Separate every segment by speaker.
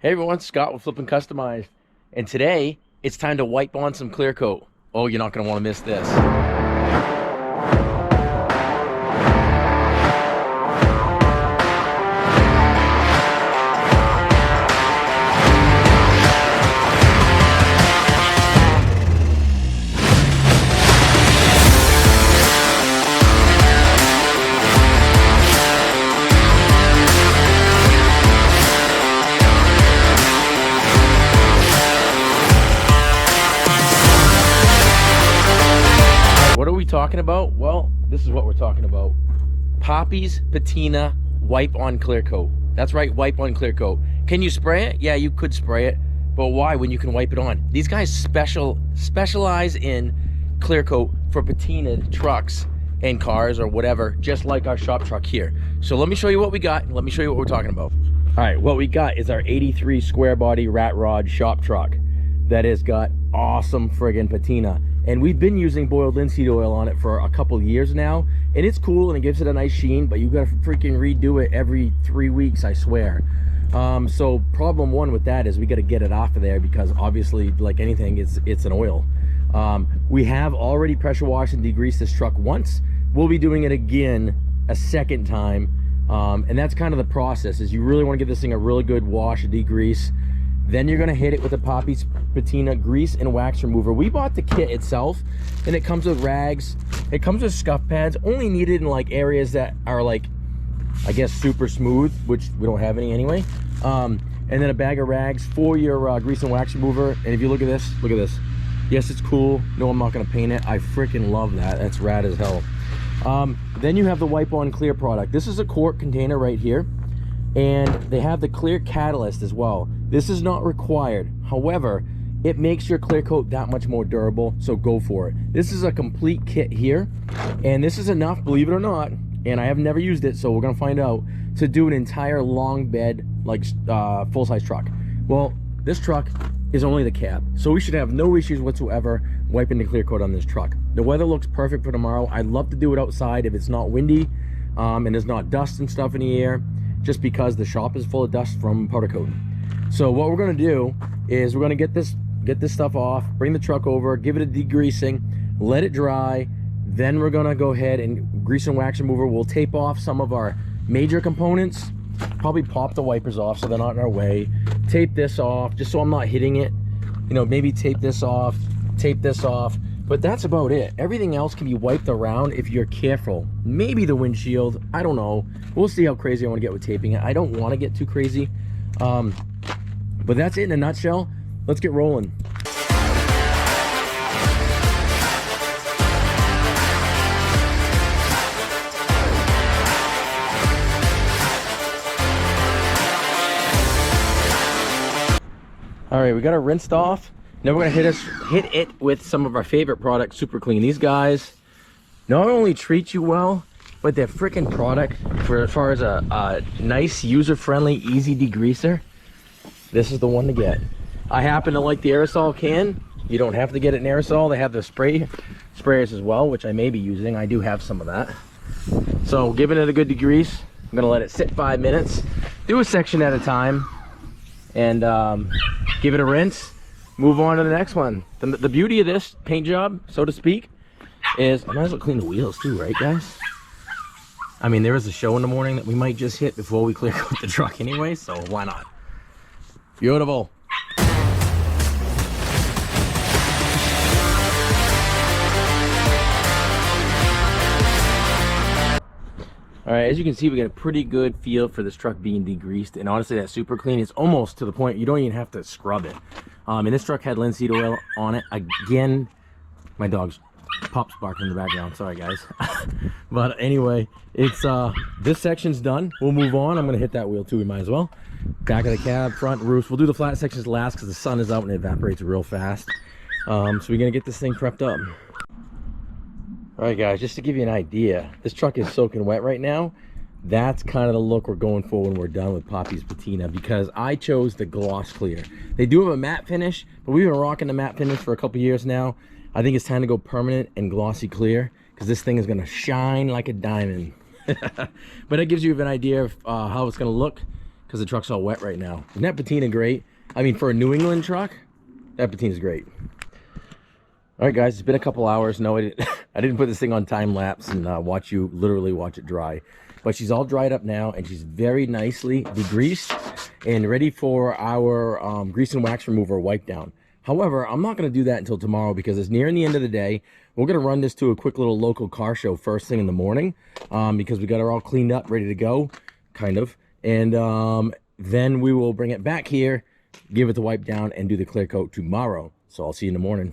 Speaker 1: Hey everyone, Scott with Flippin' Customized, and today it's time to wipe on some clear coat. Oh, you're not going to want to miss this. What are we talking about? Well, this is what we're talking about. Poppys Patina wipe on clear coat. That's right, wipe on clear coat. Can you spray it? Yeah, you could spray it, but why when you can wipe it on? These guys specialize in clear coat for patina trucks and cars or whatever, just like our shop truck here. So let me show you what we got. Let me show you what we're talking about. All right, what we got is our 83 square body rat rod shop truck that has got awesome friggin' patina. And we've been using boiled linseed oil on it for a couple years now, and it's cool and it gives it a nice sheen, but you gotta freaking redo it every 3 weeks, I swear. So problem one with that is we got to get it off of there, because obviously, like anything, it's an oil. We have already pressure washed and degreased this truck once. We'll be doing it again a second time, and that's kind of the process. Is you really want to give this thing a really good wash, a degrease. Then you're going to hit it with the Poppys Patina grease and wax remover. We bought the kit itself, and it comes with rags. It comes with scuff pads, only needed in like areas that are like, I guess, super smooth, which we don't have any anyway. And then a bag of rags for your grease and wax remover. And if you look at this, look at this. Yes, it's cool. No, I'm not going to paint it. I freaking love that. That's rad as hell. Then you have the wipe on clear product. This is a quart container right here, and they have the clear catalyst as well. This is not required. However, it makes your clear coat that much more durable, so go for it. This is a complete kit here, and this is enough, believe it or not, and I have never used it, so we're gonna find out, to do an entire long bed, like full-size truck. Well, this truck is only the cab, so we should have no issues whatsoever wiping the clear coat on this truck. The weather looks perfect for tomorrow. I'd love to do it outside if it's not windy, and there's not dust and stuff in the air, just because the shop is full of dust from powder coating. So what we're gonna do is we're gonna get this stuff off, bring the truck over, give it a degreasing, let it dry. Then we're gonna go ahead and grease and wax remover. We'll tape off some of our major components, probably pop the wipers off so they're not in our way. Tape this off, just so I'm not hitting it. You know, maybe tape this off, but that's about it. Everything else can be wiped around if you're careful. Maybe the windshield, I don't know. We'll see how crazy I wanna get with taping it. I don't wanna get too crazy. But that's it in a nutshell. Let's get rolling. All right, we got it rinsed off. Now we're gonna hit it with some of our favorite products, Super Clean. These guys not only treat you well, but their freaking product, for as far as a nice, user-friendly, easy degreaser, this is the one to get. I happen to like the aerosol can. You don't have to get it in aerosol. They have the sprayers as well, which I may be using. I do have some of that. So giving it a good degrease. I'm gonna let it sit 5 minutes. Do a section at a time, and give it a rinse. Move on to the next one. The beauty of this paint job, so to speak, is I might as well clean the wheels too, right guys? I mean, there is a show in the morning that we might just hit before we clear coat the truck anyway, so why not? Beautiful. All right, as you can see, we got a pretty good feel for this truck being degreased, and honestly, that Super Clean is almost to the point you don't even have to scrub it. And this truck had linseed oil on it. Again, my dog's Pop's barking in the background. Sorry, guys. But anyway, it's this section's done. We'll move on. I'm gonna hit that wheel too. We might as well. Back of the cab, front, roof. We'll do the flat sections last because the sun is out and it evaporates real fast. So we're gonna get this thing prepped up. All right, guys, just to give you an idea, this truck is soaking wet right now. That's kind of the look we're going for when we're done with Poppys Patina, because I chose the gloss clear. They do have a matte finish, but we've been rocking the matte finish for a couple years now. I think it's time to go permanent and glossy clear, because this thing is going to shine like a diamond. But it gives you an idea of how it's going to look, because the truck's all wet right now. Isn't that patina great? I mean, for a New England truck, that patina's great. All right, guys, it's been a couple hours. No, I didn't put this thing on time lapse and literally watch it dry. But she's all dried up now, and she's very nicely degreased and ready for our grease and wax remover wipe down. However, I'm not going to do that until tomorrow because it's nearing the end of the day. We're going to run this to a quick little local car show first thing in the morning because we got her all cleaned up, ready to go, kind of. And then we will bring it back here, give it the wipe down, and do the clear coat tomorrow. So I'll see you in the morning.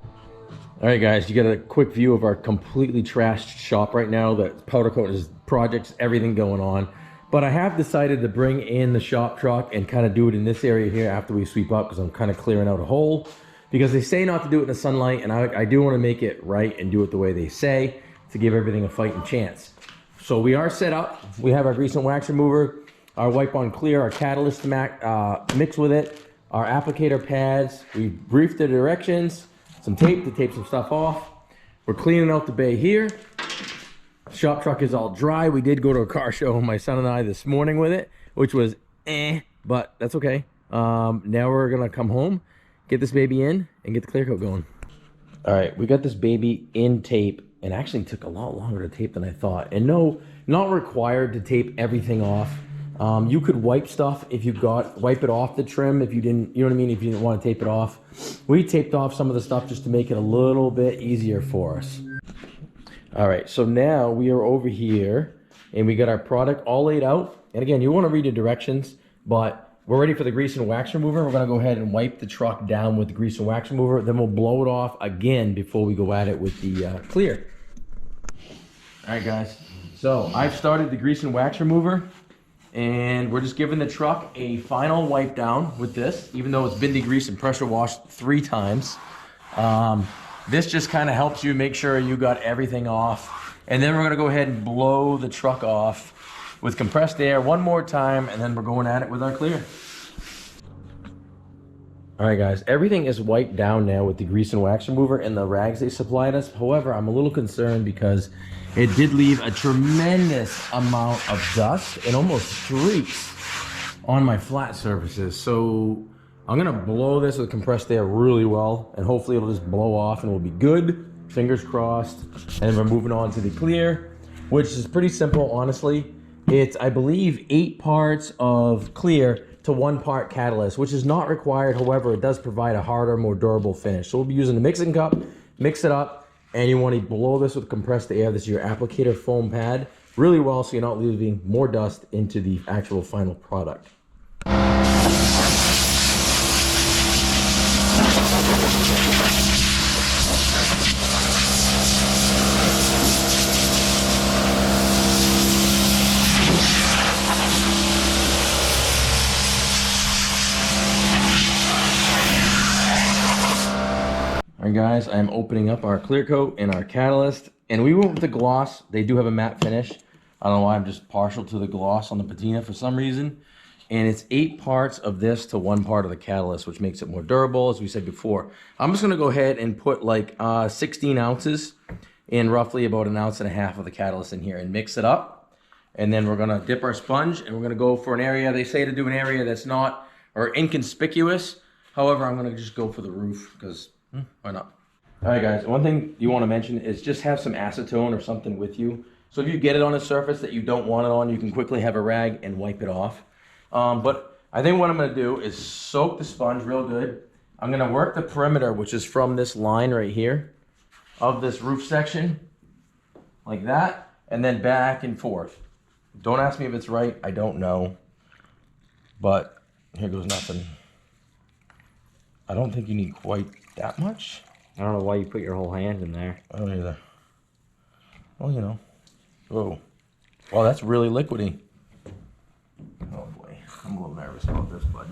Speaker 1: All right, guys, you got a quick view of our completely trashed shop right now. The powder coat is projects, everything going on. But I have decided to bring in the shop truck and kind of do it in this area here after we sweep up because I'm kind of clearing out a hole. Because they say not to do it in the sunlight, and I do want to make it right and do it the way they say to give everything a fighting chance. So we are set up. We have our grease and wax remover, our wipe on clear, our catalyst mix with it, our applicator pads. We briefed the directions. Some tape to tape some stuff off. We're cleaning out the bay here. Shop truck is all dry. We did go to a car show, my son and I, this morning with it, which was but that's okay. Now we're gonna come home, get this baby in, and get the clear coat going. All right, we got this baby in tape, and actually took a lot longer to tape than I thought. And no, not required to tape everything off. You could wipe stuff if you wipe it off the trim if you didn't, you know what I mean, if you didn't want to tape it off. We taped off some of the stuff just to make it a little bit easier for us. All right, so now we are over here and we got our product all laid out. And again, you want to read the directions, but we're ready for the grease and wax remover. We're going to go ahead and wipe the truck down with the grease and wax remover. Then we'll blow it off again before we go at it with the clear. All right, guys. So I've started the grease and wax remover. And we're just giving the truck a final wipe down with this, even though it's been degreased and pressure washed 3 times. This just kind of helps you make sure you got everything off. And then we're gonna go ahead and blow the truck off with compressed air one more time, and then we're going at it with our clear. All right, guys, everything is wiped down now with the grease and wax remover and the rags they supplied us. However, I'm a little concerned because it did leave a tremendous amount of dust and almost streaks on my flat surfaces. So I'm gonna blow this with compressed air really well, and hopefully it'll just blow off and we'll be good. Fingers crossed. And then we're moving on to the clear, which is pretty simple, honestly. It's, I believe, 8 parts of clear to 1 part catalyst, which is not required. However, it does provide a harder, more durable finish. So we'll be using the mixing cup, mix it up, and you want to blow this with compressed air. This is your applicator foam pad really well so you're not leaving more dust into the actual final product. Alright guys, I'm opening up our clear coat and our catalyst, and we went with the gloss. They do have a matte finish. I don't know why, I'm just partial to the gloss on the patina for some reason. And it's 8 parts of this to 1 part of the catalyst, which makes it more durable, as we said before. I'm just gonna go ahead and put like 16 ounces and roughly about 1.5 ounces of the catalyst in here and mix it up. And then we're gonna dip our sponge and we're gonna go for an area. They say to do an area that's not, or inconspicuous. However, I'm gonna just go for the roof because why not? All right, guys, one thing you want to mention is just have some acetone or something with you. So if you get it on a surface that you don't want it on, you can quickly have a rag and wipe it off. But I think what I'm going to do is soak the sponge real good. I'm going to work the perimeter, which is from this line right here of this roof section, like that, and then back and forth. Don't ask me if it's right. I don't know. But here goes nothing. I don't think you need quite that much.
Speaker 2: I don't know why you put your whole hand in there.
Speaker 1: I don't either. Well, you know. Whoa. Well, that's really liquidy. Oh boy, I'm a little nervous about this, bud.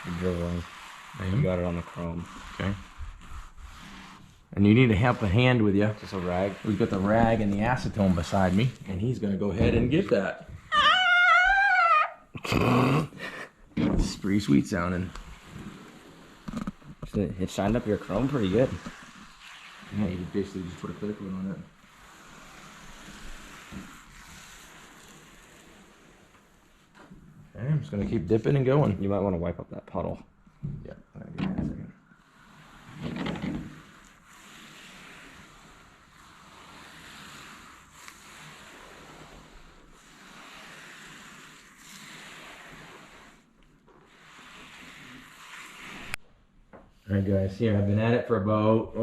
Speaker 2: You're dribbling. You got it on the chrome.
Speaker 1: Okay. And you need to help a hand with you.
Speaker 2: Just a rag.
Speaker 1: We've got the rag and the acetone beside me, and he's gonna go ahead and get that. It's pretty sweet sounding.
Speaker 2: It shined up your chrome pretty good.
Speaker 1: Yeah, you basically just put a clear coat on it. Okay, I'm just gonna keep dipping and going.
Speaker 2: You might want to wipe up that puddle.
Speaker 1: Yeah, give me a second. Alright guys, here I've been at it for about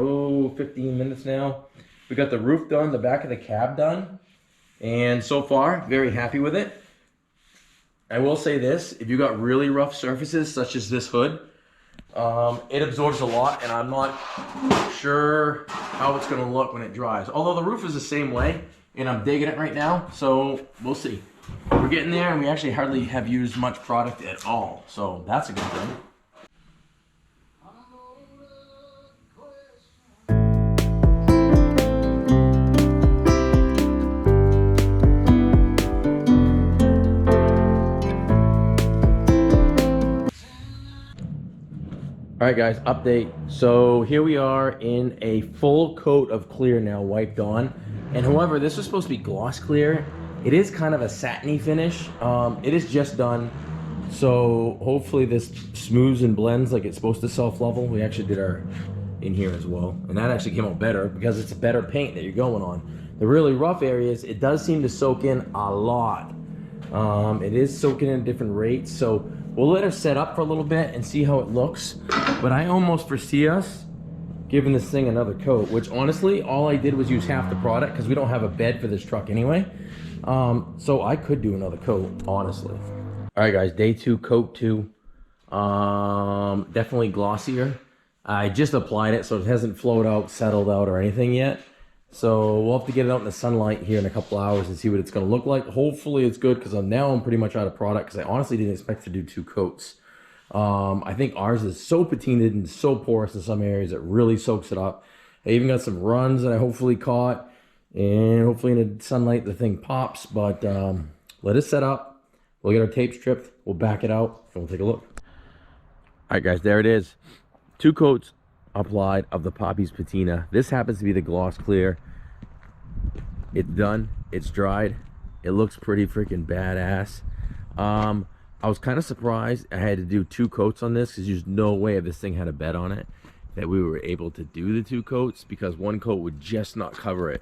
Speaker 1: 15 minutes now. We got the roof done, the back of the cab done, and so far very happy with it. I will say this, if you got really rough surfaces such as this hood, it absorbs a lot, and I'm not sure how it's going to look when it dries. Although the roof is the same way, and I'm digging it right now, so we'll see. We're getting there, and we actually hardly have used much product at all, so that's a good thing. All right guys, update. So here we are in a full coat of clear now wiped on. And however, this was supposed to be gloss clear. It is kind of a satiny finish. It is just done. So hopefully this smooths and blends like it's supposed to self-level. We actually did our in here as well. And that actually came out better because it's a better paint that you're going on. The really rough areas, it does seem to soak in a lot. It is soaking in different rates. So we'll let her set up for a little bit and see how it looks. But I almost foresee us giving this thing another coat, which honestly, all I did was use half the product because we don't have a bed for this truck anyway. So I could do another coat, honestly. All right, guys, day 2, coat 2. Definitely glossier. I just applied it, so it hasn't flowed out, settled out, or anything yet. So we'll have to get it out in the sunlight here in a couple hours and see what it's going to look like. Hopefully it's good because I'm pretty much out of product because I honestly didn't expect to do 2 coats. I think ours is so patinaed and so porous in some areas it really soaks it up. I even got some runs that I hopefully caught, and hopefully in the sunlight the thing pops. But let it set up. We'll get our tape stripped. We'll back it out and we'll take a look. All right, guys, there it is. 2 coats applied of the Poppys Patina. This happens to be the gloss clear. It's done. It's dried. It looks pretty freaking badass. I was kind of surprised I had to do 2 coats on this because there's no way if this thing had a bed on it that we were able to do the 2 coats because 1 coat would just not cover it.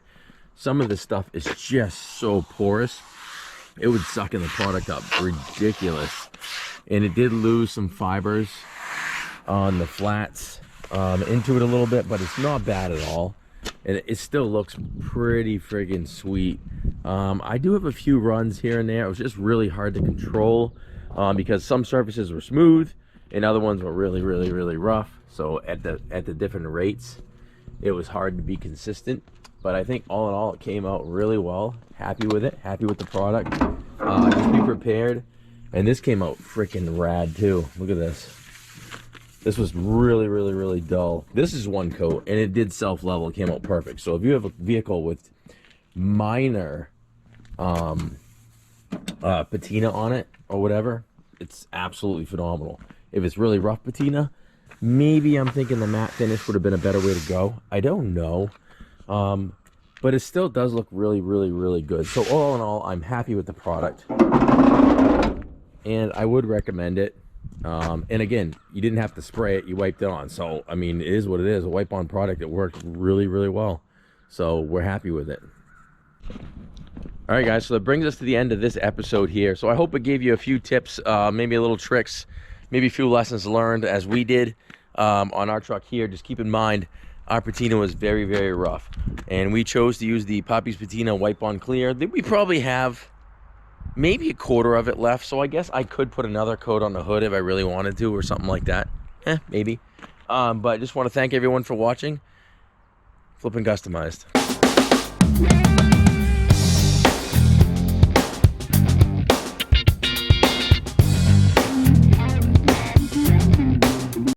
Speaker 1: Some of this stuff is just so porous. It would suck in the product up ridiculous. And it did lose some fibers on the flats into it a little bit, but it's not bad at all. And it still looks pretty friggin' sweet. I do have a few runs here and there. It was just really hard to control because some surfaces were smooth and other ones were really, really, really rough. So at the different rates, it was hard to be consistent. But I think all in all, it came out really well. Happy with it. Happy with the product. Just be prepared. And this came out freaking rad too. Look at this. This was really, really, really dull. This is 1 coat, and it did self-level. It came out perfect. So if you have a vehicle with minor patina on it or whatever, it's absolutely phenomenal. If it's really rough patina, maybe I'm thinking the matte finish would have been a better way to go. I don't know. But it still does look really, really, really good. So all in all, I'm happy with the product. And I would recommend it. And again, you didn't have to spray it, you wiped it on. So, I mean, it is what it is. A wipe-on product that worked really, really well. So we're happy with it. All right, guys, so that brings us to the end of this episode here. So I hope it gave you a few tips, maybe a little tricks, maybe a few lessons learned as we did on our truck here. Just keep in mind, our patina was very, very rough. And we chose to use the Poppys Patina wipe-on clear. We probably have maybe a quarter of it left, so I guess I could put another coat on the hood if I really wanted to or something like that. Maybe. But I just want to thank everyone for watching. Flipping Customized.